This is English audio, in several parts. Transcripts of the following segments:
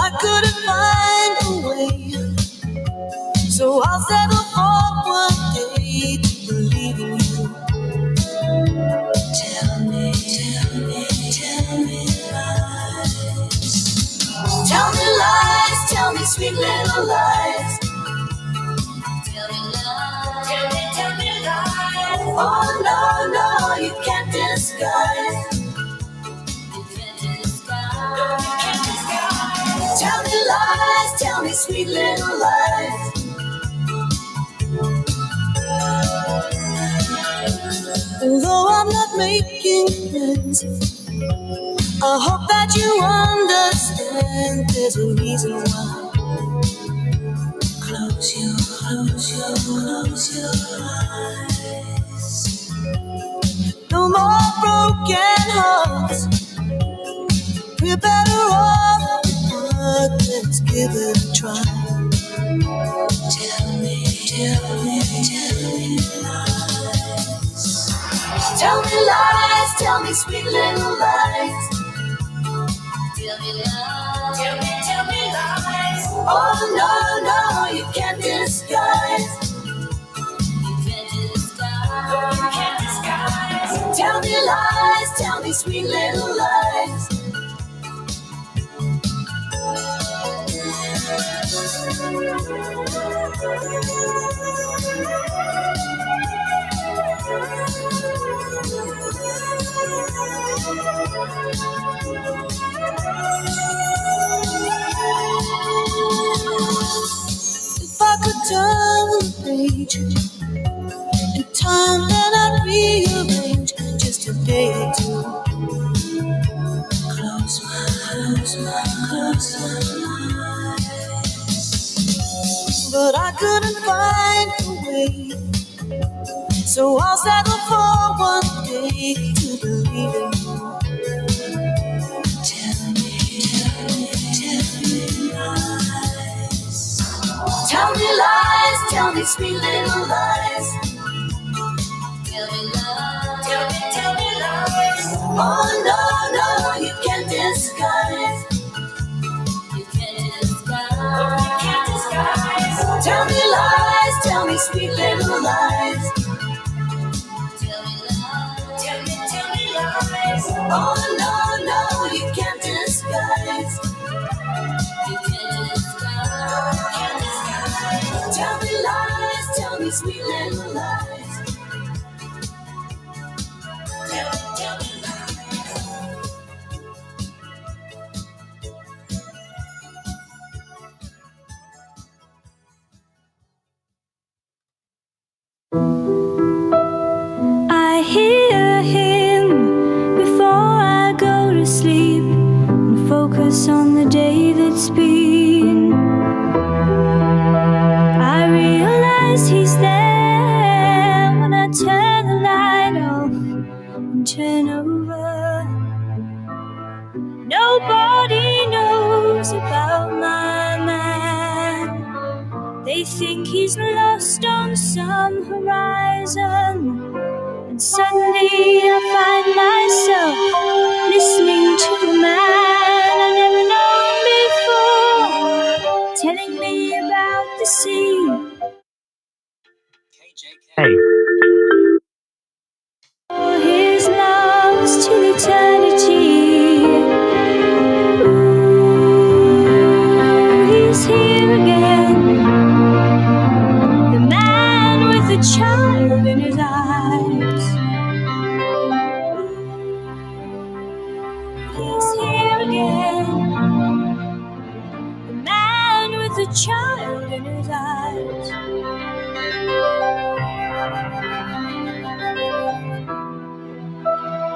I couldn't find a way, so I'll settle for one day to believe in you. Tell me lies. Tell me lies, tell me sweet little lies. Tell me lies, tell me lies. Oh no, no, you can't disguise. You can't disguise. Tell me lies, tell me sweet little lies. Although I'm not making friends, I hope that you understand there's a reason why. Close your eyes. No more broken hearts. We're better off apart. Let's give it a try. Tell me lies. Tell me lies, tell me sweet little lies. Tell me lies, tell me lies. Oh no, no, you can't disguise. You can't disguise. Tell me lies, tell me sweet little lies. If I could turn the page in time, then I'd rearrange just a day or two. Close my eyes. But I couldn't find a way, so I'll settle for one day to believe in you. Tell me lies. Tell me lies, tell me sweet little lies. Tell me lies, tell me lies. Oh no, no, you can't disguise. You can't disguise. Tell me lies, tell me sweet little lies. Tell me lies, tell me lies. Oh no, no, you can't disguise. You can't disguise. Tell me lies, tell me sweet little lies. Tell me I hear him before I go to sleep and focus on the day that's been. I realize he's there when I turn the light off and turn over. Nobody knows about my man. They think he's lost on some horizon. And suddenly I find myself listening to a man I never known before, telling me about the sea. Hey. For his love's till eternity. Ooh, he's here again. The man with the child in his eyes. He's here again. The man with the child in his eyes.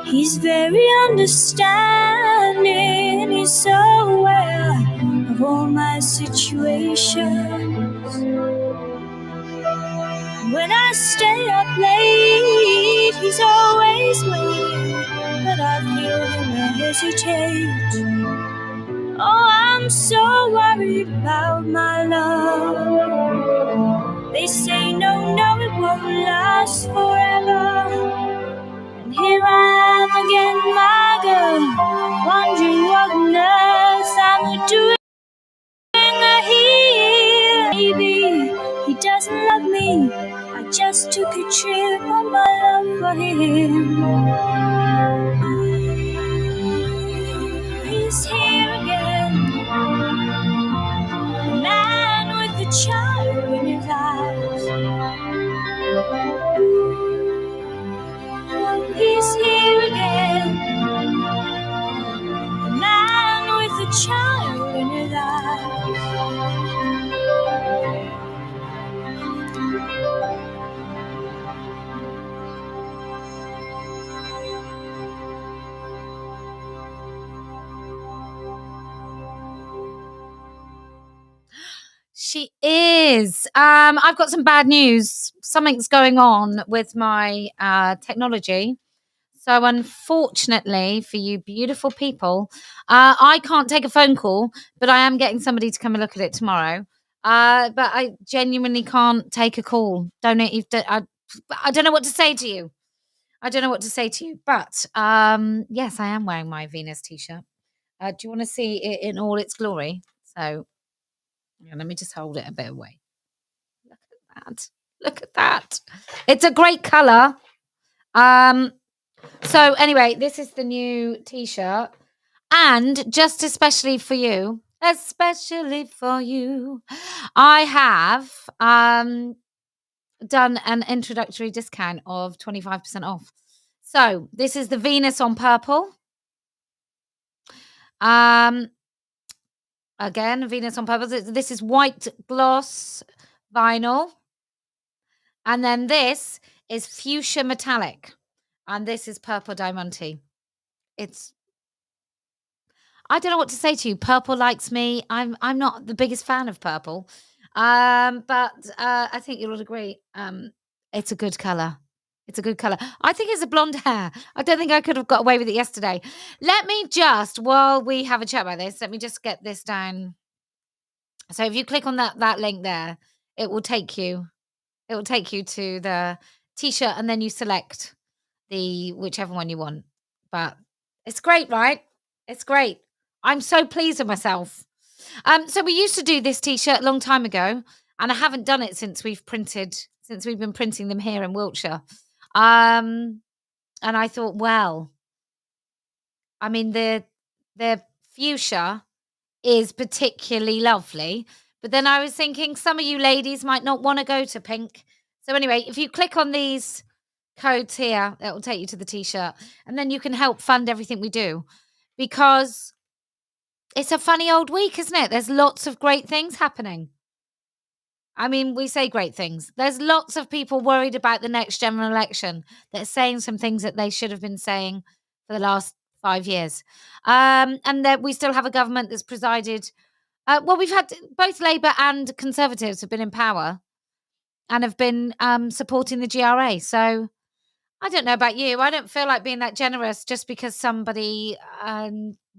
He's very understanding. He's so aware of all my situations. When I stay up late, he's always waiting, but I feel him hesitate. Oh, I'm so worried about my love. They say no, no, it won't last forever. And here I am again, my girl, wondering what on earth I would do. just took a trip on my love for him. He's here again, the man with the child in his eyes. He's here again, the man with the child in his eyes. She is. I've got some bad news. Something's going on with my technology. So unfortunately for you beautiful people, I can't take a phone call, but I am getting somebody to come and look at it tomorrow. But I genuinely can't take a call. I don't know what to say to you. I don't know what to say to you. But yes, I am wearing my Venus t-shirt. Do you want to see it in all its glory? So yeah, let me just hold it a bit away. Look at that. Look at that. It's a great colour. So anyway, this is the new t-shirt. And just especially for you, I have done an introductory discount of 25% off. So this is the Venus on purple. Again, Venus on purple. This is white gloss vinyl. And then this is fuchsia metallic. And this is purple diamante. I don't know what to say to you. Purple likes me. I'm not the biggest fan of purple. But I think you'll all agree. It's a good color. It's a good color. I think it's a blonde hair. I don't think I could have got away with it yesterday. Let me just, while we have a chat about this, let me just get this down. So if you click on that link there, it will take you to the t-shirt, and then you select whichever one you want. But it's great, right? It's great. I'm so pleased with myself. So we used to do this t-shirt a long time ago, and I haven't done it since we've been printing them here in Wiltshire. And I thought, well, I mean, the fuchsia is particularly lovely, but then I was thinking some of you ladies might not want to go to pink. So anyway, if you click on these codes here, it will take you to the t-shirt, and then you can help fund everything we do, because it's a funny old week, isn't it? There's lots of great things happening. I mean, we say great things. There's lots of people worried about the next general election that are saying some things that they should have been saying for the last 5 years. And that we still have a government that's presided. Well, we've had both Labour and Conservatives have been in power and have been supporting the GRA. So I don't know about you. I don't feel like being that generous just because somebody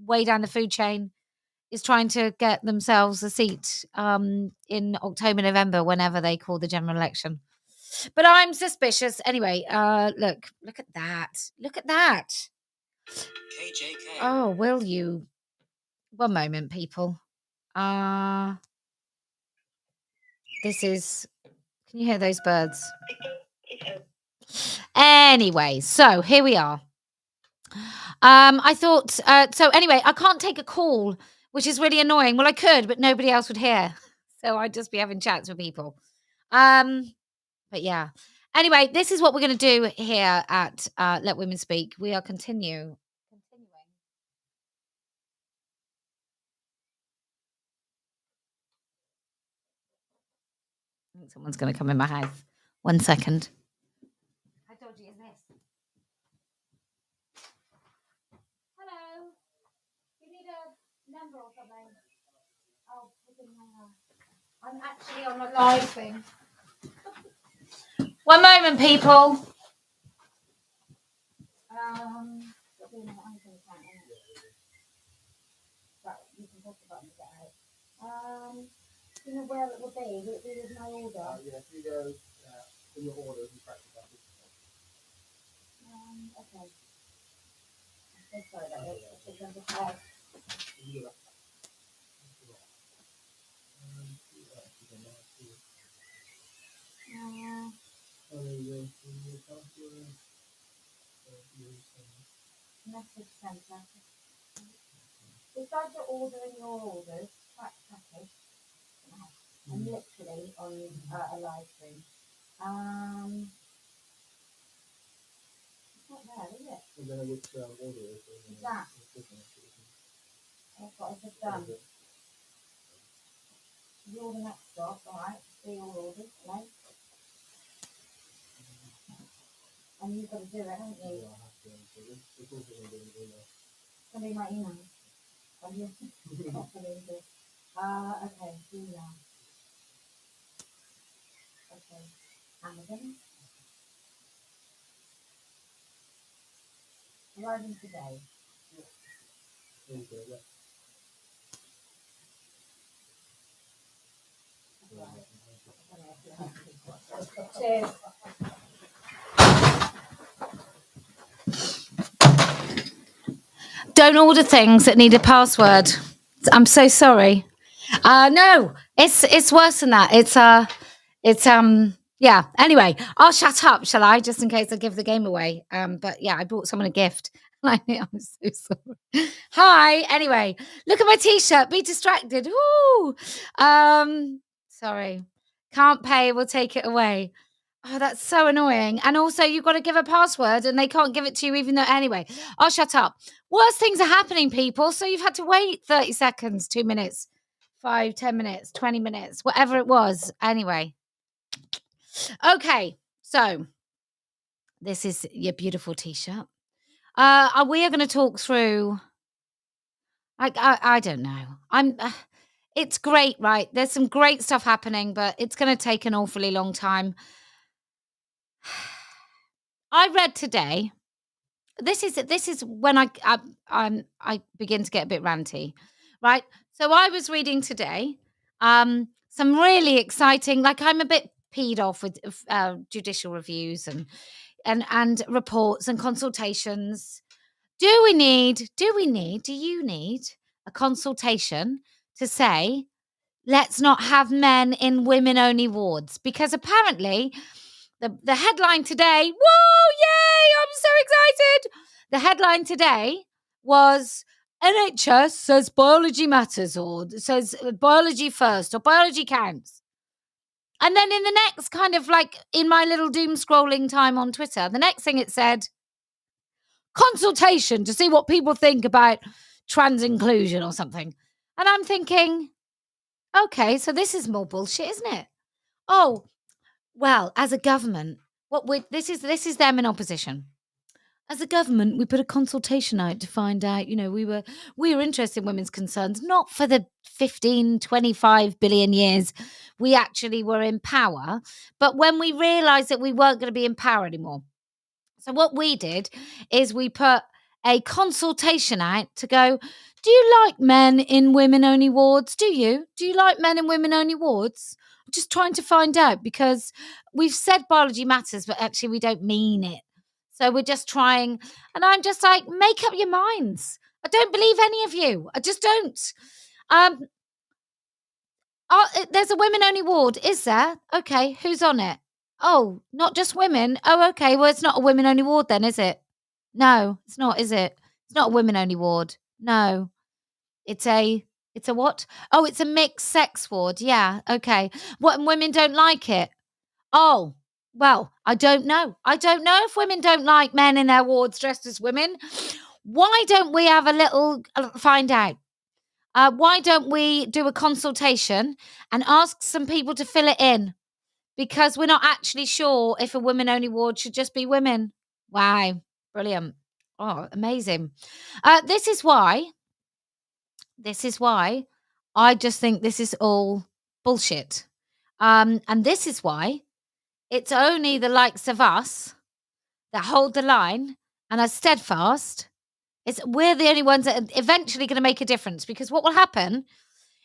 way down the food chain is trying to get themselves a seat in October, November, whenever they call the general election. But I'm suspicious. Anyway, look at that. Look at that. KJK. Oh, will you? One moment, people. This is... Can you hear those birds? Anyway, so here we are. I thought... so anyway, I can't take a call, which is really annoying. Well, I could, but nobody else would hear. So I'd just be having chats with people. But yeah. Anyway, this is what we're going to do here at Let Women Speak. We are continuing. I think someone's going to come in my house. 1 second. How dodgy is this? Hello. You need a number or something? Oh, I'm actually on a live thing. 1 moment, people. You can press the button to get out. Do you know where it will be? Will it be with my order? Yeah, if you go in your order, you press the button. Okay. I'm so sorry about this. I should have had. Message centre. It's like you're ordering your orders, track package, and literally on a live stream. It's not there, is it? I don't know which order it is. That. That's what I just done. The order next stop, alright, see all orders, right? And you've got to do it, haven't you? Yeah, I have to. It's also going to be an email. It's going to be my email. Okay, email. Okay, Amazon. Arriving today. There you go, yeah. Cheers. Don't order things that need a password. I'm so sorry. No, it's worse than that. Yeah. Anyway, I'll shut up, shall I? Just in case I give the game away. But yeah, I bought someone a gift. I'm so sorry. Hi. Anyway, look at my t-shirt. Be distracted. Ooh. Sorry. Can't pay. We'll take it away. Oh, that's so annoying. And also, you've got to give a password and they can't give it to you even though... Anyway, I'll shut up. Worse things are happening, people. So you've had to wait 30 seconds, 2 minutes, 5, 10 minutes, 20 minutes, whatever it was. Anyway. Okay. So this is your beautiful T-shirt. We are going to talk through... I don't know. It's great, right? There's some great stuff happening, but it's going to take an awfully long time. I read today. This is when I begin to get a bit ranty, right? So I was reading today some really exciting. Like I'm a bit peed off with judicial reviews and reports and consultations. Do you need a consultation to say let's not have men in women-only wards? Because apparently. The headline today, whoa, yay, I'm so excited. The headline today was NHS says biology matters or says biology first or biology counts. And then in the next kind of like in my little doom scrolling time on Twitter, the next thing it said, consultation to see what people think about trans inclusion or something. And I'm thinking, okay, so this is more bullshit, isn't it? Oh, well, as a government, this is them in opposition. As a government, we put a consultation out to find out, we were interested in women's concerns, not for the 15, 25 billion years we actually were in power, but when we realized that we weren't going to be in power anymore. So what we did is we put a consultation out to go, do you like men in women-only wards? Do you like men in women-only wards? Just trying to find out because we've said biology matters, but actually we don't mean it. So we're just trying. And I'm just like, make up your minds. I don't believe any of you. I just don't. There's a women-only ward. Is there? Okay. Who's on it? Oh, not just women. Oh, okay. Well, it's not a women-only ward then, is it? No, it's not, is it? It's not a women-only ward. No. It's a what? Oh, it's a mixed sex ward. Yeah, okay. What, and women don't like it? Oh, well, I don't know. I don't know if women don't like men in their wards dressed as women. Why don't we have a little find out? Why don't we do a consultation and ask some people to fill it in? Because we're not actually sure if a women-only ward should just be women. Wow, brilliant. Oh, amazing. This is why I just think this is all bullshit. And this is why it's only the likes of us that hold the line and are steadfast. We're the only ones that are eventually going to make a difference, because what will happen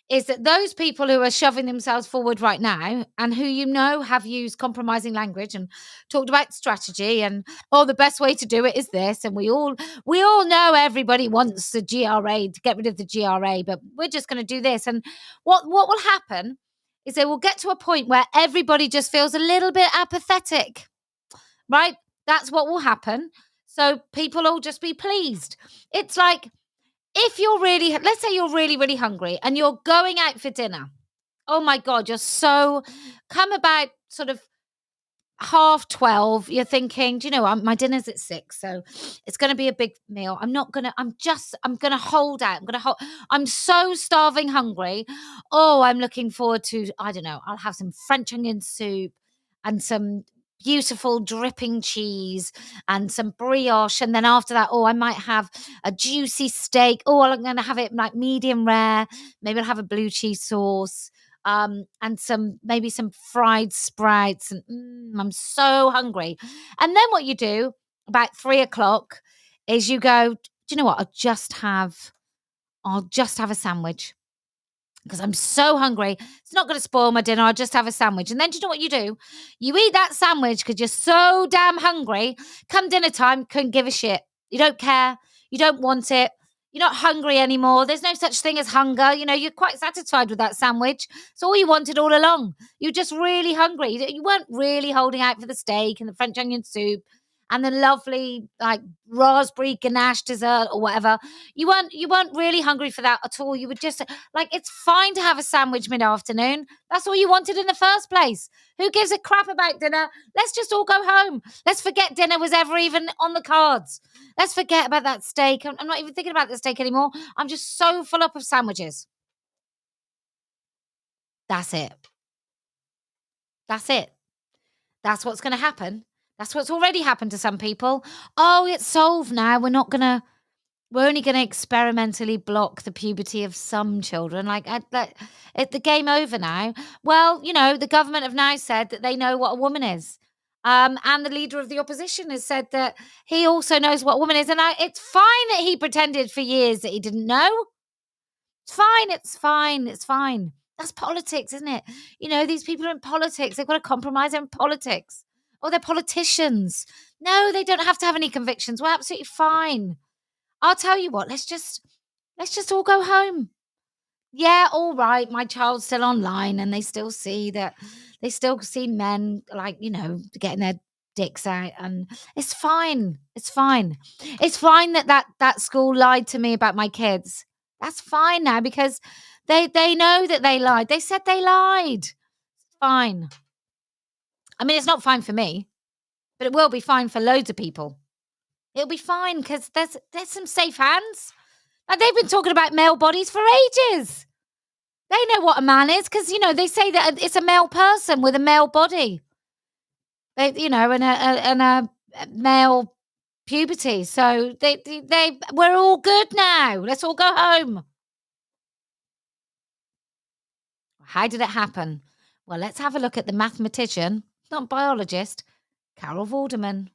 is that those people who are shoving themselves forward right now and who have used compromising language and talked about strategy and the best way to do it is this, and we all know everybody wants the GRA, to get rid of the GRA, but we're just going to do this. And what will happen is they will get to a point where everybody just feels a little bit apathetic, right? That's what will happen. So people will just be pleased. It's like, if you're really, let's say you're really, really hungry and you're going out for dinner. Oh my God, you're so, come about sort of 12:30, you're thinking, do you know what? My dinner's at 6, so it's going to be a big meal. I'm going to hold out. I'm so starving hungry. Oh, I'm looking forward to, I don't know, I'll have some French onion soup and some beautiful dripping cheese and some brioche. And then after that, I might have a juicy steak. I'm going to have it like medium rare. Maybe I'll have a blue cheese sauce. And maybe some fried sprouts, and I'm so hungry. And then what you do about 3:00 is you go, do you know what? I'll just have a sandwich because I'm so hungry. It's not going to spoil my dinner. I'll just have a sandwich. And then do you know what you do? You eat that sandwich because you're so damn hungry. Come dinner time, couldn't give a shit. You don't care. You don't want it. You're not hungry anymore. There's no such thing as hunger. You're quite satisfied with that sandwich. It's all you wanted all along. You're just really hungry. You weren't really holding out for the steak and the French onion soup and the lovely like raspberry ganache dessert or whatever. You weren't really hungry for that at all. You were just like, it's fine to have a sandwich mid-afternoon. That's all you wanted in the first place. Who gives a crap about dinner? Let's just all go home. Let's forget dinner was ever even on the cards. Let's forget about that steak. I'm not even thinking about the steak anymore. I'm just so full up of sandwiches. That's it. That's it. That's what's going to happen. That's what's already happened to some people. Oh, it's solved now. We're only going to experimentally block the puberty of some children. The game over now. Well, the government have now said that they know what a woman is. And the leader of the opposition has said that he also knows what a woman is. And it's fine that he pretended for years that he didn't know. It's fine. It's fine. It's fine. That's politics, isn't it? These people are in politics. They've got to compromise in politics. Oh, they're politicians. No, they don't have to have any convictions. We're absolutely fine. I'll tell you what, let's just all go home. Yeah, all right. My child's still online and they still see men getting their dicks out, and it's fine. It's fine. It's fine that school lied to me about my kids. That's fine now because they know that they lied. They said they lied. It's fine. I mean, it's not fine for me, but it will be fine for loads of people. It'll be fine because there's some safe hands. And they've been talking about male bodies for ages. They know what a man is because, they say that it's a male person with a male body. And a male puberty. So we're all good now. Let's all go home. How did it happen? Well, let's have a look at the mathematician, not biologist, Carol Vorderman.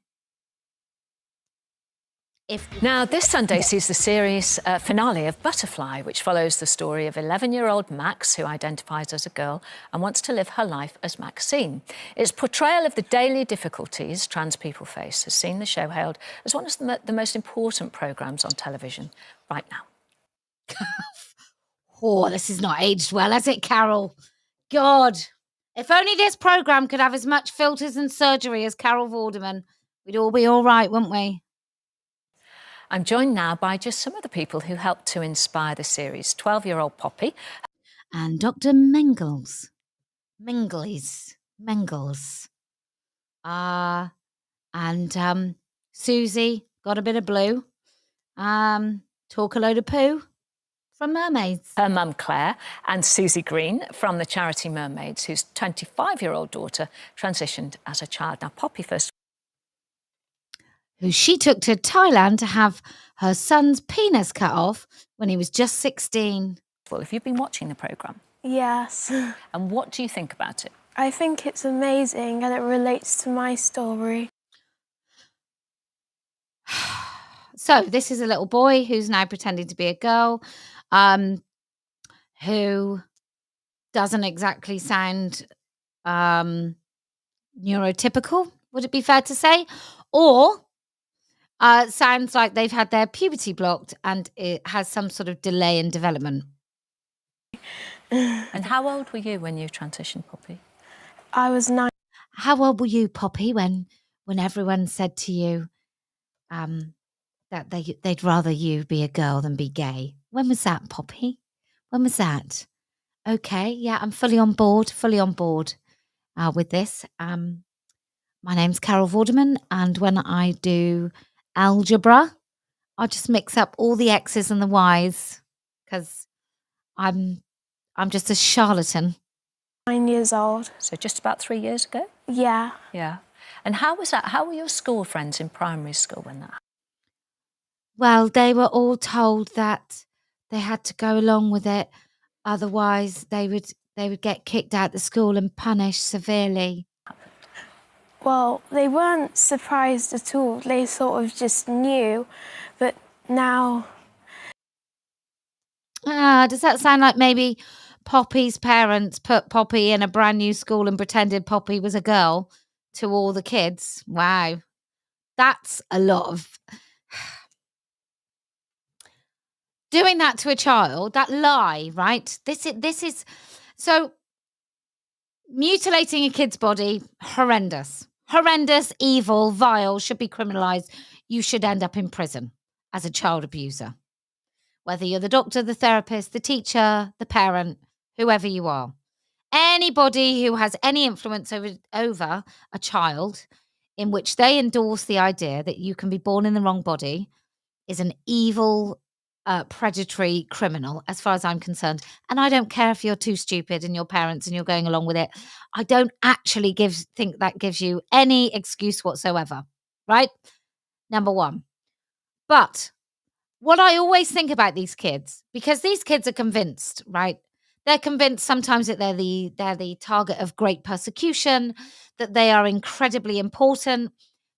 Now, this Sunday sees the series finale of Butterfly, which follows the story of 11-year-old Max, who identifies as a girl and wants to live her life as Maxine. Its portrayal of the daily difficulties trans people face has seen the show hailed as one of the most important programmes on television right now. Oh, this is not aged well, has it, Carol? God, if only this programme could have as much filters and surgery as Carol Vorderman, we'd all be all right, wouldn't we? I'm joined now by just some of the people who helped to inspire the series. 12-year-old Poppy. And Dr. Mengels. And Susie, got a bit of blue. Talk a load of poo from Mermaids. Her mum, Claire, and Susie Green from the charity Mermaids, whose 25-year-old daughter transitioned as a child. Now, Poppy first. Who she took to Thailand to have her son's penis cut off when he was just 16. Well, have you been watching the programme? Yes. And what do you think about it? I think it's amazing and it relates to my story. So this is a little boy who's now pretending to be a girl, who doesn't exactly sound neurotypical, would it be fair to say? Or sounds like they've had their puberty blocked and it has some sort of delay in development. And how old were you when you transitioned, Poppy? I was 9. How old were you, Poppy, when everyone said to you, that they'd rather you be a girl than be gay. When was that, Poppy? When was that? Okay, yeah, I'm fully on board with this. My name's Carol Vorderman, and when I do algebra, I just mix up all the X's and the Y's because I'm just a charlatan. 9 years old. So just about 3 years ago? Yeah. Yeah. And how was that? How were your school friends in primary school when that happened? Well, they were all told that they had to go along with it, otherwise they would get kicked out of school and punished severely. Well, they weren't surprised at all. They sort of just knew, but now... Does that sound like maybe Poppy's parents put Poppy in a brand new school and pretended Poppy was a girl to all the kids? Wow. That's a lot of... Doing that to a child, that lie, right? This is... So, mutilating a kid's body, horrendous. Horrendous, evil, vile, should be criminalised. You should end up in prison as a child abuser. Whether you're the doctor, the therapist, the teacher, the parent, whoever you are. Anybody who has any influence over a child in which they endorse the idea that you can be born in the wrong body is an evil, predatory criminal, as far as I'm concerned. And I don't care if you're too stupid and your parents and you're going along with it. I don't actually think that gives you any excuse whatsoever, right? Number one. But what I always think about these kids, because these kids are convinced, right? They're convinced sometimes that they're the target of great persecution, that they are incredibly important.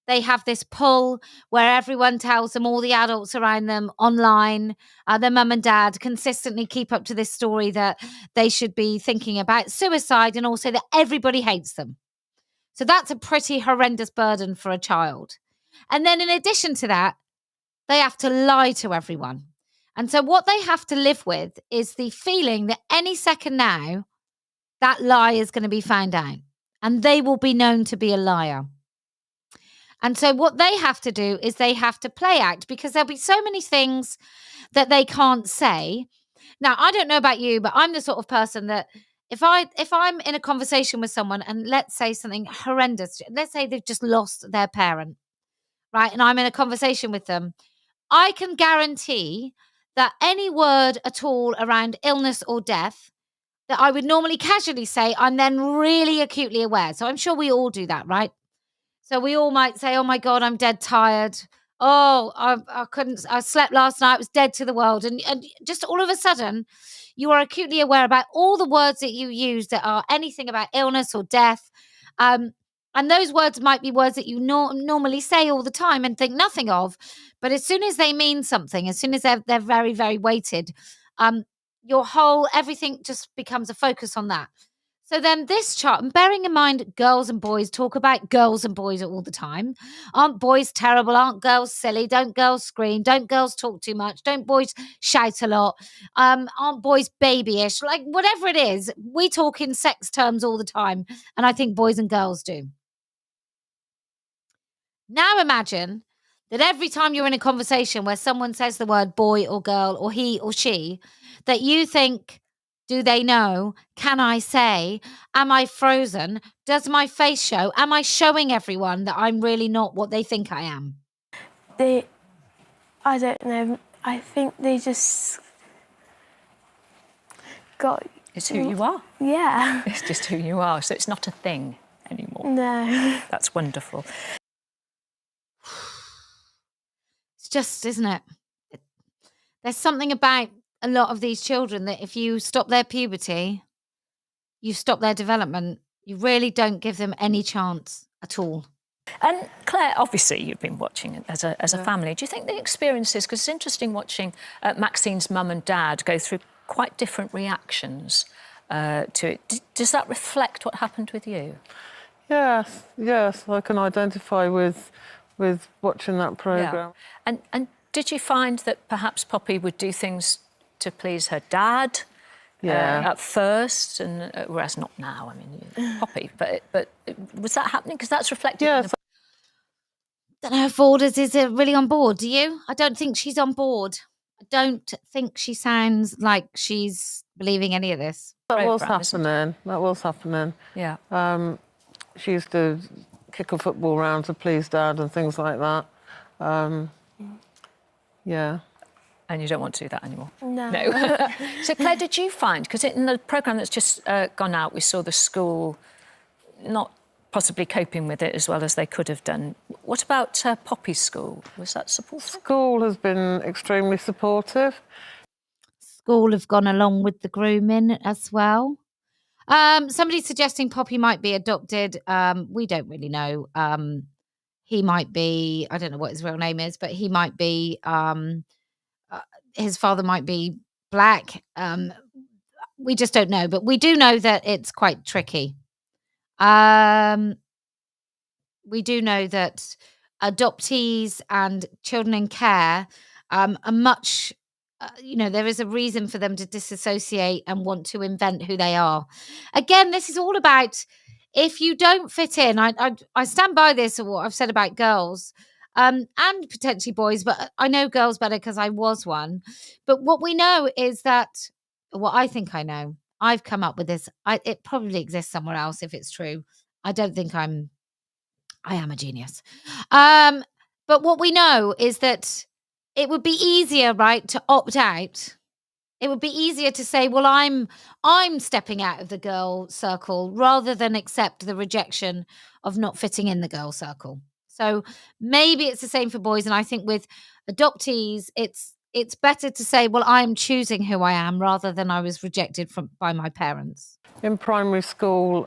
They have this pull where everyone tells them, all the adults around them online, their mum and dad consistently keep up to this story that they should be thinking about suicide, and also that everybody hates them. So that's a pretty horrendous burden for a child. And then in addition to that, they have to lie to everyone. And so what they have to live with is the feeling that any second now, that lie is going to be found out and they will be known to be a liar. And so what they have to do is they have to play act, because there'll be so many things that they can't say. Now, I don't know about you, but I'm the sort of person that if I'm in a conversation with someone and let's say something horrendous, let's say they've just lost their parent, right? And I'm in a conversation with them, I can guarantee that any word at all around illness or death that I would normally casually say, I'm then really acutely aware. So I'm sure we all do that, right? So we all might say, oh my God, I'm dead tired. Oh, I slept last night, I was dead to the world. And just all of a sudden, you are acutely aware about all the words that you use that are anything about illness or death. And those words might be words that you normally say all the time and think nothing of. But as soon as they mean something, as soon as they're very, very weighted, everything just becomes a focus on that. So then this chart, and bearing in mind, girls and boys talk about girls and boys all the time. Aren't boys terrible? Aren't girls silly? Don't girls scream? Don't girls talk too much? Don't boys shout a lot? Aren't boys babyish? Like whatever it is, we talk in sex terms all the time. And I think boys and girls do. Now imagine that every time you're in a conversation where someone says the word boy or girl or he or she, that you think, do they know? Can I say? Am I frozen? Does my face show? Am I showing everyone that I'm really not what they think I am? I don't know. I think they just got... It's who you are. Yeah. It's just who you are. So it's not a thing anymore. No. That's wonderful. It's just, isn't it? There's something about a lot of these children that if you stop their puberty, you stop their development, you really don't give them any chance at all. And Claire, obviously you've been watching it as a family. Do you think the experiences, because it's interesting watching Maxine's mum and dad go through quite different reactions to it. Does that reflect what happened with you? Yes, I can identify with watching that programme. Yeah. And did you find that perhaps Poppy would do things to please her dad at first, and whereas not now? I mean, Poppy, but was that happening? Because that's reflected. Yes. don't know if Borders is really on board, do you? I don't think she's on board. I don't think she sounds like she's believing any of this. That was Programme, isn't it? happening. That was happening. Yeah. She used to kick a football round to please Dad and things like that. Yeah. And you don't want to do that anymore? No. No. So, Claire, did you find, because in the programme that's just gone out, we saw the school not possibly coping with it as well as they could have done. What about Poppy's school? Was that supportive? School has been extremely supportive. School have gone along with the grooming as well. Somebody suggesting Poppy might be adopted. We don't really know. He might be, I don't know what his real name is, but he might be, his father might be black. We just don't know. But we do know that it's quite tricky. We do know that adoptees and children in care are much, there is a reason for them to disassociate and want to invent who they are. Again, this is all about if you don't fit in. I stand by this, or what I've said about girls and potentially boys, but I know girls better because I was one. But what we know is that, what I think I know, I've come up with this. It probably exists somewhere else if it's true. I don't think I am a genius. But what we know is that it would be easier, right, to opt out. It would be easier to say, well, I'm stepping out of the girl circle rather than accept the rejection of not fitting in the girl circle. So maybe it's the same for boys. And I think with adoptees, it's better to say, well, I'm choosing who I am rather than I was rejected by my parents. In primary school,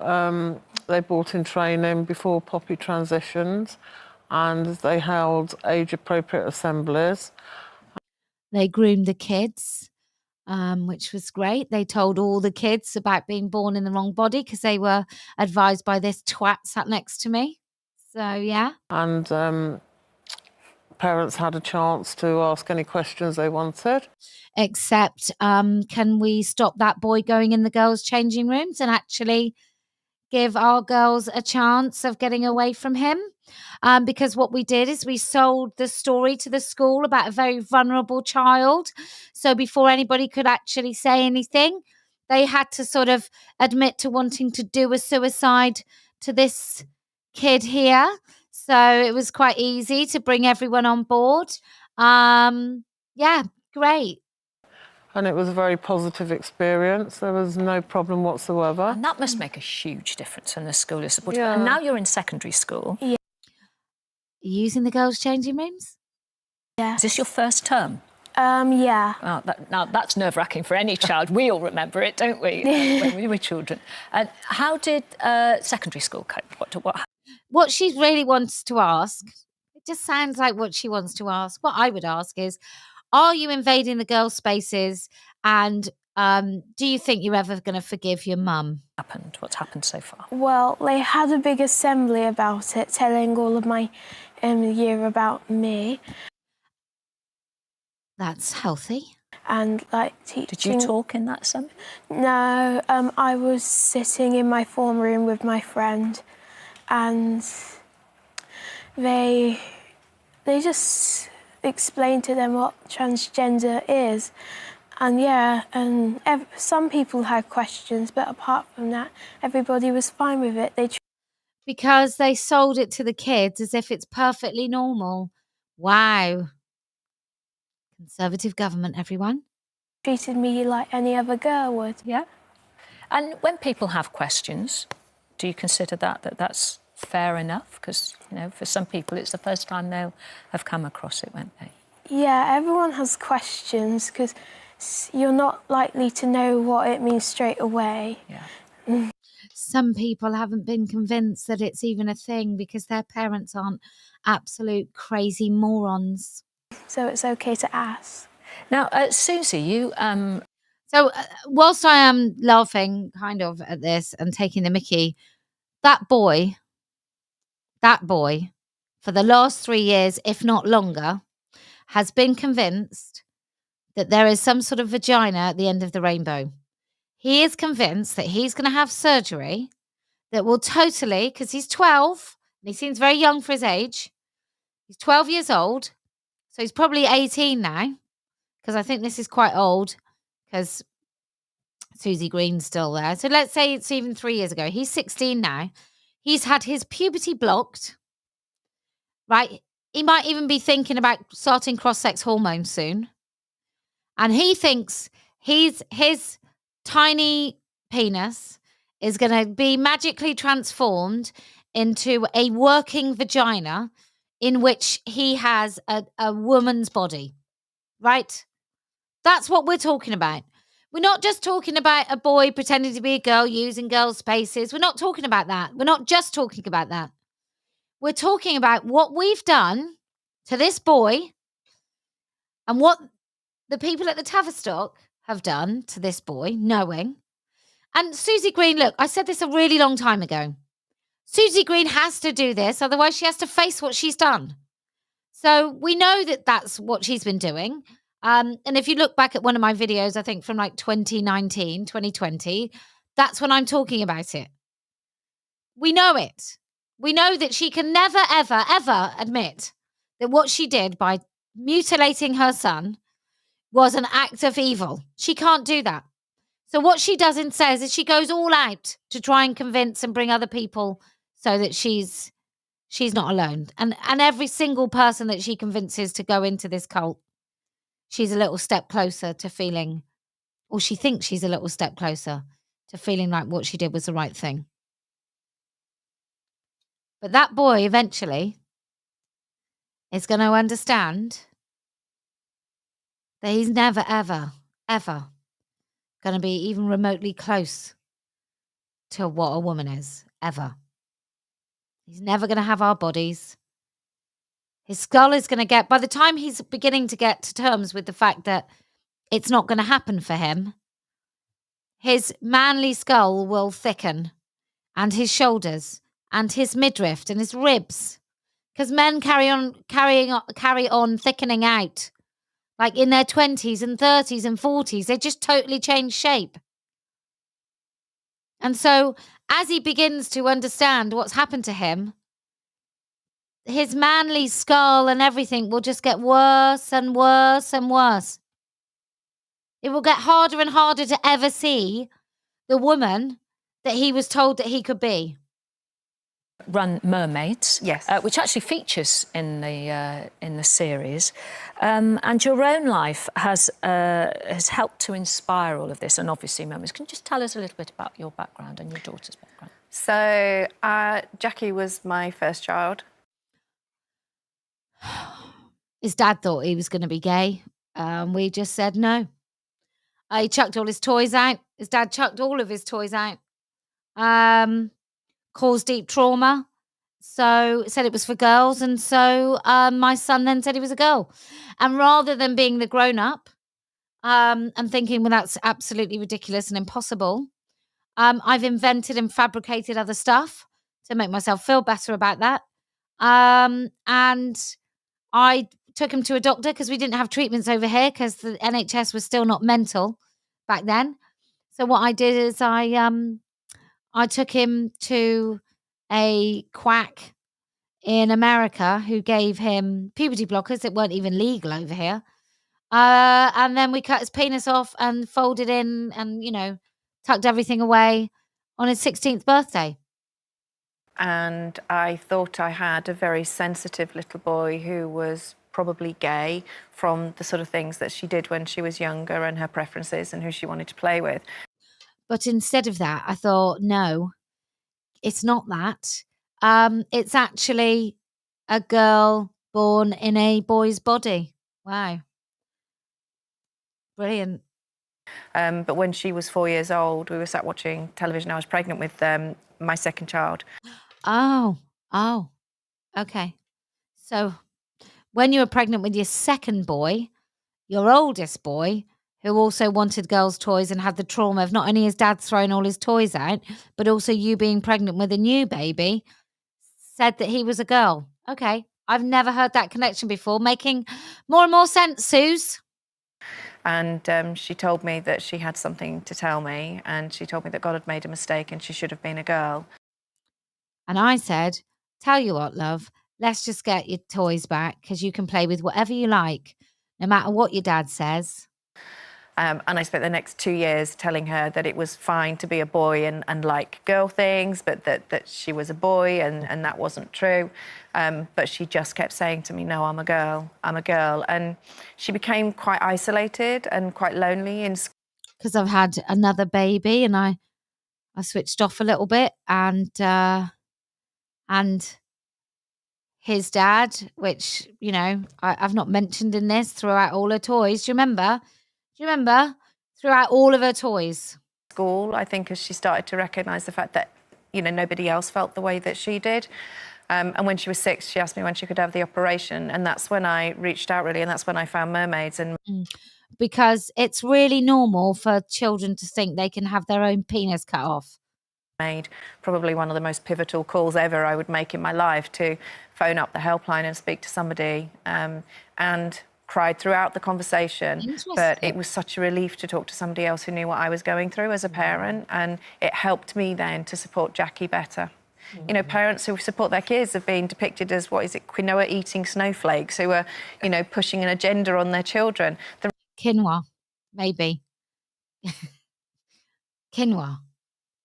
they brought in training before Poppy transitioned, and they held age-appropriate assemblies. They groomed the kids, which was great. They told all the kids about being born in the wrong body because they were advised by this twat sat next to me. So, yeah. And parents had a chance to ask any questions they wanted. Except, can we stop that boy going in the girls' changing rooms and actually give our girls a chance of getting away from him? Because what we did is we sold the story to the school about a very vulnerable child. So before anybody could actually say anything, they had to sort of admit to wanting to do a suicide to this kid here. So it was quite easy to bring everyone on board. Yeah, great. And it was a very positive experience. There was no problem whatsoever. And that must make a huge difference when the school is supportive. Yeah. And now you're in secondary school. Yeah. Using the girls' changing rooms? Yeah. Is this your first term? Yeah. Oh, now, that's nerve-wracking for any child. We all remember it, don't we, when we were children. How did secondary school cope? What she really wants to ask, it just sounds like what she wants to ask. What I would ask is, are you invading the girls' spaces? And do you think you're ever going to forgive your mum? What's happened so far? Well, they had a big assembly about it, telling all of my year about me. That's healthy. And like teaching. Did you talk in that assembly? No, I was sitting in my form room with my friend, and they just explained to them what transgender is. And yeah, and some people had questions, but apart from that, everybody was fine with it. Because they sold it to the kids as if it's perfectly normal. Wow. Conservative government, everyone. Treated me like any other girl would. Yeah. And when people have questions, do you consider that's fair enough? Because, for some people, it's the first time they'll have come across it, won't they? Yeah, everyone has questions because you're not likely to know what it means straight away. Yeah. Some people haven't been convinced that it's even a thing because their parents aren't absolute crazy morons. So it's okay to ask. Now, Susie, you... So whilst I am laughing kind of at this and taking the mickey, that boy, for the last 3 years, if not longer, has been convinced that there is some sort of vagina at the end of the rainbow. He is convinced that he's going to have surgery that will totally, because he's 12 and he seems very young for his age, He's 12 years old. So he's probably 18 now, because I think this is quite old, because Susie Green's still there. So let's say it's even 3 years ago. He's 16 now. He's had his puberty blocked, right? He might even be thinking about starting cross-sex hormones soon. And he thinks his tiny penis is going to be magically transformed into a working vagina in which he has a woman's body, right? That's what we're talking about. We're not just talking about a boy pretending to be a girl using girl spaces. We're not talking about that. We're not just talking about that. We're talking about what we've done to this boy and what the people at the Tavistock have done to this boy, knowing. And Susie Green, look, I said this a really long time ago. Susie Green has to do this, otherwise she has to face what she's done. So we know that that's what she's been doing. And if you look back at one of my videos, I think from like 2019, 2020, that's when I'm talking about it. We know it. We know that she can never, ever, ever admit that what she did by mutilating her son was an act of evil. She can't do that. So what she does instead is she goes all out to try and convince and bring other people so that she's not alone. And every single person that she convinces to go into this cult, she's a little step closer to feeling, or she thinks she's a little step closer to feeling like what she did was the right thing. But that boy eventually is going to understand that he's never, ever, ever going to be even remotely close to what a woman is, ever. He's never going to have our bodies. His skull is going to get, by the time he's beginning to get to terms with the fact that it's not going to happen for him, his manly skull will thicken, and his shoulders, and his midriff, and his ribs. Because men carry on thickening out. Like in their 20s and 30s and 40s, they just totally change shape. And so as he begins to understand what's happened to him, his manly skull and everything will just get worse and worse and worse. It will get harder and harder to ever see the woman that he was told that he could be. Run Mermaids, Yes. Which actually features in the series, and your own life has helped to inspire all of this, and obviously Mermaids. Can you just tell us a little bit about your background and your daughter's background? So Jackie was my first child. His dad thought he was going to be gay. We just said no. He chucked all his toys out. His dad chucked all of his toys out. Caused deep trauma. So said it was for girls. And so my son then said he was a girl. And rather than being the grown-up and thinking, well, that's absolutely ridiculous and impossible, I've invented and fabricated other stuff to make myself feel better about that. And I took him to a doctor because we didn't have treatments over here because the NHS was still not mental back then. So what I did is I took him to a quack in America who gave him puberty blockers that weren't even legal over here. And then we cut his penis off and folded in and, tucked everything away on his 16th birthday. And I thought I had a very sensitive little boy who was probably gay from the sort of things that she did when she was younger and her preferences and who she wanted to play with. But instead of that, I thought, no, it's not that. It's actually a girl born in a boy's body. Wow. Brilliant. But when she was 4 years old, we were sat watching television. I was pregnant with my second child. Oh, okay. So when you were pregnant with your second boy, your oldest boy, who also wanted girls' toys and had the trauma of not only his dad throwing all his toys out, but also you being pregnant with a new baby, said that he was a girl. Okay. I've never heard that connection before, making more and more sense, Suze. And she told me that she had something to tell me, and she told me that God had made a mistake and she should have been a girl. And I said, tell you what, love, let's just get your toys back because you can play with whatever you like, no matter what your dad says. And I spent the next 2 years telling her that it was fine to be a boy and like girl things, but that she was a boy, and that wasn't true. But she just kept saying to me, no, I'm a girl, I'm a girl. And she became quite isolated and quite lonely in school. Because I've had another baby and I switched off a little bit, and his dad, which, you know, I've not mentioned in this, threw out all her toys. Do you remember? Threw out all of her toys. School, I think, as she started to recognise the fact that, you know, nobody else felt the way that she did. And when she was 6, she asked me when she could have the operation, and that's when I reached out, really, and that's when I found Mermaids. And because it's really normal for children to think they can have their own penis cut off. Made probably one of the most pivotal calls ever I would make in my life, to phone up the helpline and speak to somebody, and cried throughout the conversation. But it was such a relief to talk to somebody else who knew what I was going through as a parent, and it helped me then to support Jackie better. You know, parents who support their kids have been depicted as, what is it, quinoa-eating snowflakes who are, you know, pushing an agenda on their children. Quinoa, maybe. Quinoa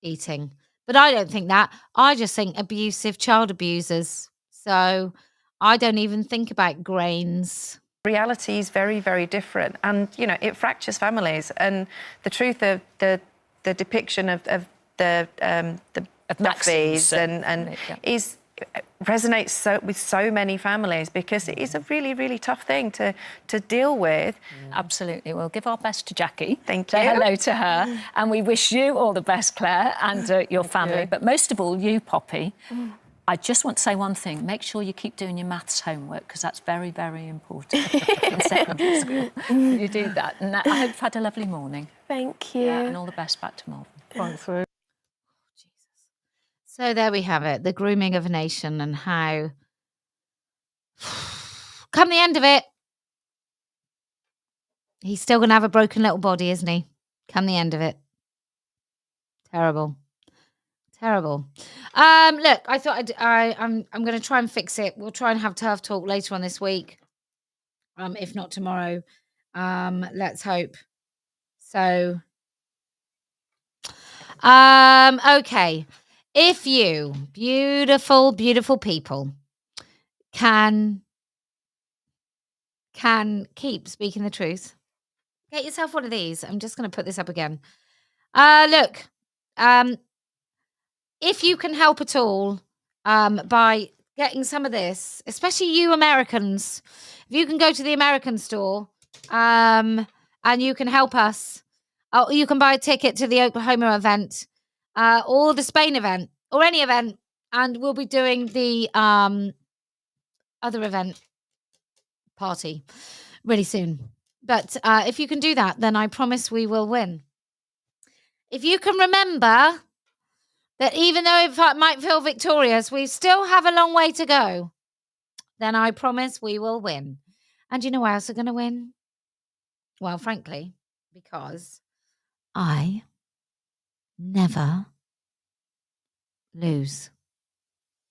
eating. But I don't think that. I just think abusive child abusers. So I don't even think about grains. Reality is very, very different, and, you know, it fractures families. And the truth of the depiction of the Duffys and is resonates with so many families, because it is a really, really tough thing to deal with. Absolutely. We'll give our best to Jackie. Thank you. Say hello to her. And we wish you all the best, Claire, and your family. But most of all, you, Poppy. I just want to say one thing. Make sure you keep doing your maths homework, because that's very, very important in secondary school. You do that. And I hope you've had a lovely morning. Thank you. Yeah, and all the best back to Melbourne. Thanks, Ruth. So there we have it, the grooming of a nation, and how come the end of it, he's still going to have a broken little body, isn't he? Come the end of it. Terrible. Terrible. Look, I thought I'm going to try and fix it. We'll try and have TERF talk later on this week. If not tomorrow. Let's hope. So, okay. If you, beautiful, beautiful people, can keep speaking the truth, get yourself one of these. I'm just going to put this up again. Look, if you can help at all, by getting some of this, especially you Americans, if you can go to the American store, and you can help us, you can buy a ticket to the Oklahoma event, or the Spain event, or any event, and we'll be doing the other event party really soon. But if you can do that, then I promise we will win. If you can remember that even though it might feel victorious, we still have a long way to go, then I promise we will win. And you know why else are going to win? Well, frankly, because I never lose.